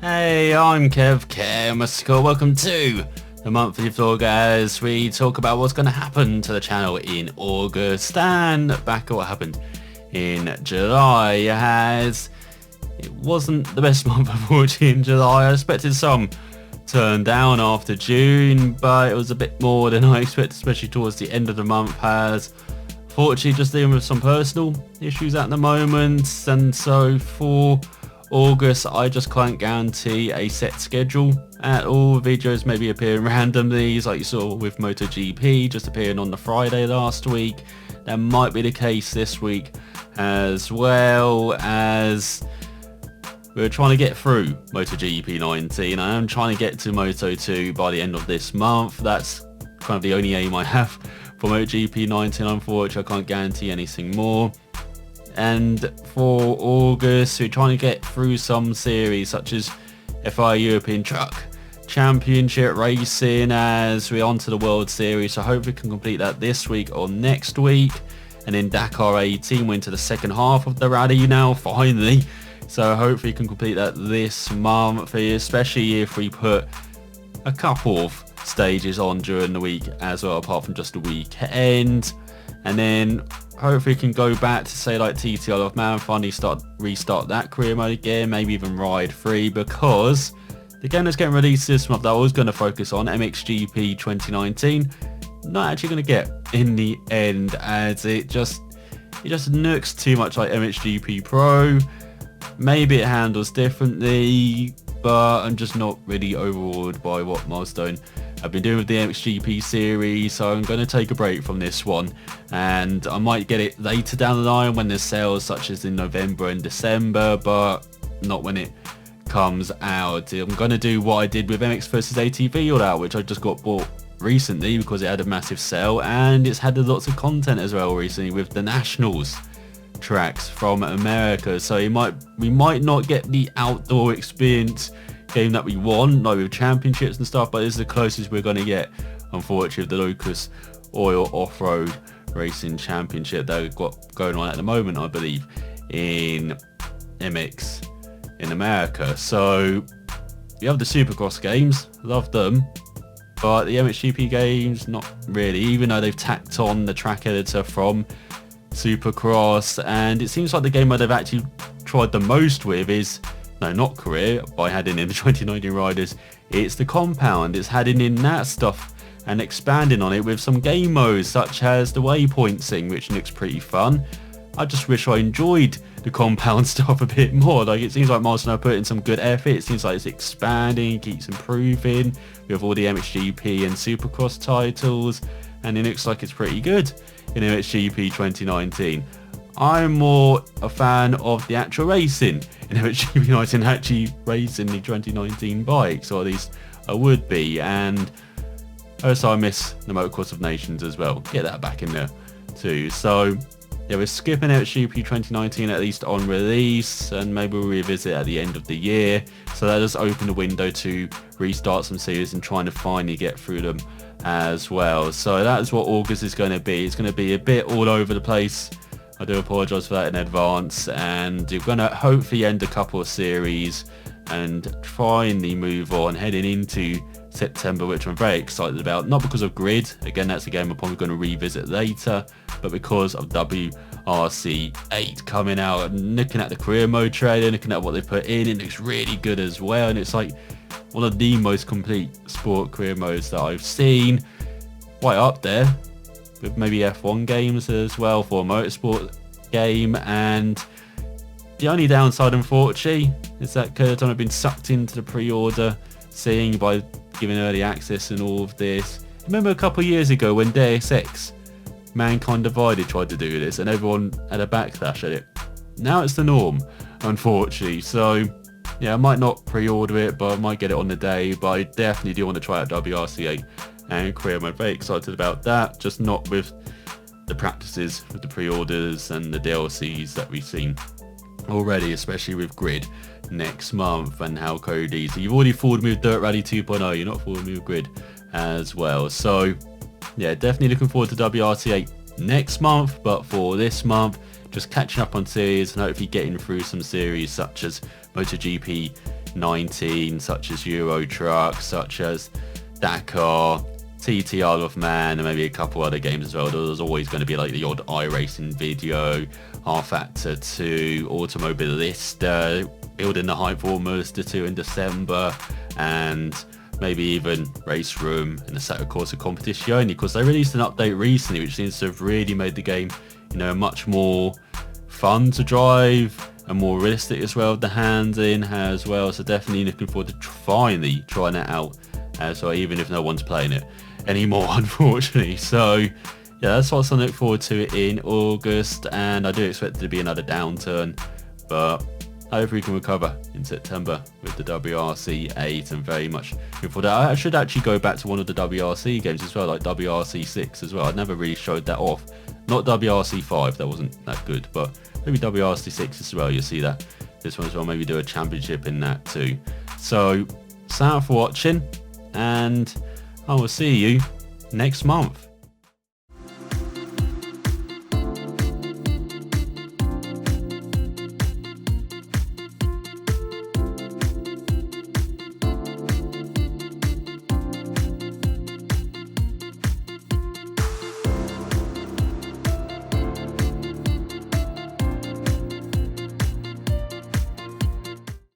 Hey, I'm Kev, welcome to the monthly vlog as we talk about what's going to happen to the channel in August and back at what happened in July, as it wasn't the best month unfortunately in July. I expected some turn down after June, but it was a bit more than I expected, especially towards the end of the month, as fortunately just dealing with some personal issues at the moment. And so for August, I just can't guarantee a set schedule at all. Videos maybe appearing randomly, like you saw with MotoGP just appearing on the Friday last week. That might be the case this week as well, as we're trying to get through MotoGP 19. I am trying to get to Moto 2 by the end of this month. That's kind of the only aim I have for MotoGP 19. Unfortunately, I can't guarantee anything more. And for August, we're trying to get through some series such as FI European Truck Championship racing, as we're onto the World Series, so hopefully we can complete that this week or next week. And then Dakar 18, we're into the second half of the rally now, finally, so hopefully we can complete that this month, especially if we put a couple of stages on during the week as well, apart from just the weekend. And then hopefully we can go back to say like TT Isle of Man, finally restart that career mode again, maybe even Ride 3, because the game that's getting released this month that I was going to focus on, MXGP 2019, not actually going to get in the end, as it just looks too much like MXGP Pro. Maybe it handles differently, but I'm just not really overawed by what Milestone I've been doing with the MXGP series, so I'm going to take a break from this one, and I might get it later down the line when there's sales such as in November and December, but not when it comes out. I'm going to do what I did with MX vs ATV all out, which I just got bought recently because it had a massive sale, and it's had lots of content as well recently with the Nationals tracks from America, so we might not get the outdoor experience game that we want, like with championships and stuff, but this is the closest we're going to get, unfortunately, with the Lucas Oil Off-Road Racing Championship that we've got going on at the moment, I believe, in MX in America. So we have the Supercross games, love them, but the MXGP games, not really, even though they've tacked on the track editor from Supercross. And it seems like the game where they've actually tried the most with is, no, not career, by adding in the 2019 riders, it's the compound. It's adding in that stuff and expanding on it with some game modes such as the waypoint thing, which looks pretty fun. I just wish I enjoyed the compound stuff a bit more. Like, it seems like Milestone are putting some good effort. It seems like it's expanding, keeps improving with all the MXGP and Supercross titles, and it looks like it's pretty good in MXGP 2019. I'm more a fan of the actual racing in MXGP 19, actually racing the 2019 bikes, or at least I would be. And also I miss the Motocross of Nations as well, get that back in there too. So yeah, we're skipping MXGP 2019 at least on release, and maybe we'll revisit at the end of the year, so that does open the window to restart some series and trying to finally get through them as well. So that is what August is going to be. It's going to be a bit all over the place. I do apologise for that in advance, and you're going to hopefully end a couple of series and finally move on heading into September, which I'm very excited about. Not because of Grid, again that's a game I'm probably going to revisit later, but because of WRC 8 coming out. And looking at the career mode trailer, looking at what they put in, it looks really good as well, and it's like one of the most complete sport career modes that I've seen, quite up there with maybe F1 games as well for a motorsport game. And the only downside, unfortunately, is that Toyota have been sucked into the pre-order scene by giving early access and all of this. Remember a couple of years ago when Deus Ex Mankind Divided tried to do this and everyone had a backlash at it? Now it's the norm, unfortunately. So yeah, I might not pre-order it, but I might get it on the day. But I definitely do want to try out WRC 8 and career mode. Very excited about that, just not with the practices with the pre-orders and the DLCs that we've seen already, especially with Grid next month and how Cody. So you've already fooled me with Dirt Rally 2.0, you're not fooling me with Grid as well. So yeah, definitely looking forward to WRC 8 next month, but for this month, just catching up on series and hopefully getting through some series such as MotoGP 19, such as Euro Truck, such as Dakar, TT Isle of Man, and maybe a couple other games as well. There's always going to be like the odd iRacing video, R-Factor 2, Automobilista, building the hype for Mazda 2 in December, and maybe even Race Room and the Assetto Corsa Competizione, because they released an update recently which seems to have really made the game, you know, much more fun to drive and more realistic as well, the hands in as well. So definitely looking forward to finally trying that out as well, even if no one's playing it anymore, unfortunately. So yeah, that's what I look forward to in August, and I do expect it to be another downturn, but hopefully we can recover in September with the WRC 8, and very much looking forward to that. I should actually go back to one of the WRC games as well, like WRC 6 as well. I never really showed that off. Not WRC 5, that wasn't that good, but maybe WRC 6 as well. You'll see that this one as well, maybe do a championship in that too. So thanks for watching, and I will see you next month.